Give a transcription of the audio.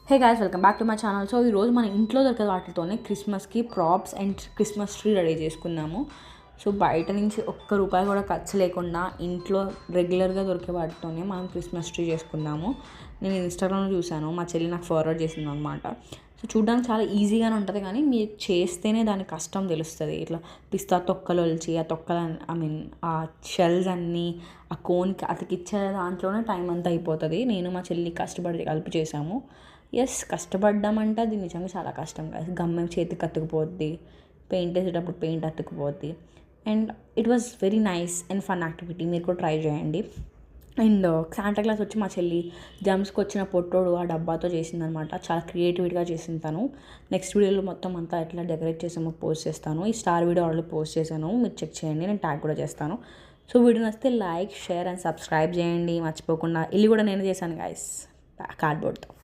Hey guys, welcome back to my channel. So ఈరోజు మన ఇంట్లో దొరికే వాటితోనే క్రిస్మస్కి props and Christmas tree ready చేసుకున్నాము. సో బయట నుంచి ఒక్క రూపాయి కూడా ఖర్చు లేకుండా ఇంట్లో రెగ్యులర్గా దొరికే వాటితోనే మనం క్రిస్మస్ ట్రీ చేసుకున్నాము. నేను ఇన్స్టాగ్రామ్లో చూశాను, మా చెల్లి నాకు ఫార్వర్డ్ చేసింది అనమాట. సో చూడడానికి చాలా ఈజీగానే ఉంటుంది, కానీ మీరు చేస్తేనే దాని కష్టం తెలుస్తుంది. ఇట్లా పిస్తా తొక్కలు ఒలిచి ఆ తొక్కలు ఆ షెల్స్ అన్నీ ఆ కోన్కి అతికిచ్చే దాంట్లోనే టైం అంతా అయిపోతుంది. నేను మా చెల్లి కష్టపడి కలిపి చేసాము. కష్టపడ్డామంటే అది నిజంగా చాలా కష్టం కాదు. గమ్యం చేతికి అతుకుపోద్ది, పెయింట్ వేసేటప్పుడు పెయింట్ అతుకుపోద్ది. And it was very nice and fun activity. మీరు కూడా ట్రై చేయండి. అండ్ శాంటా క్లాస్ వచ్చి మా చెల్లి జమ్స్కి వచ్చిన పొట్టోడు ఆ డబ్బాతో చేసిందనమాట. చాలా క్రియేటివిటీగా చేసింది తను. నెక్స్ట్ వీడియోలో మొత్తం అంతా ఎట్లా డెకరేట్ చేసామో పోస్ట్ చేస్తాను. ఈ స్టార్ వీడియో ఆల్రెడీ పోస్ట్ చేశాను, మీరు చెక్ చేయండి. నేను ట్యాగ్ కూడా చేస్తాను. సో వీడియో నచ్చితే లైక్, షేర్ అండ్ సబ్స్క్రైబ్ చేయండి మర్చిపోకుండా. ఇల్లు కూడా నేను చేశాను గైస్, కార్డ్బోర్డ్తో.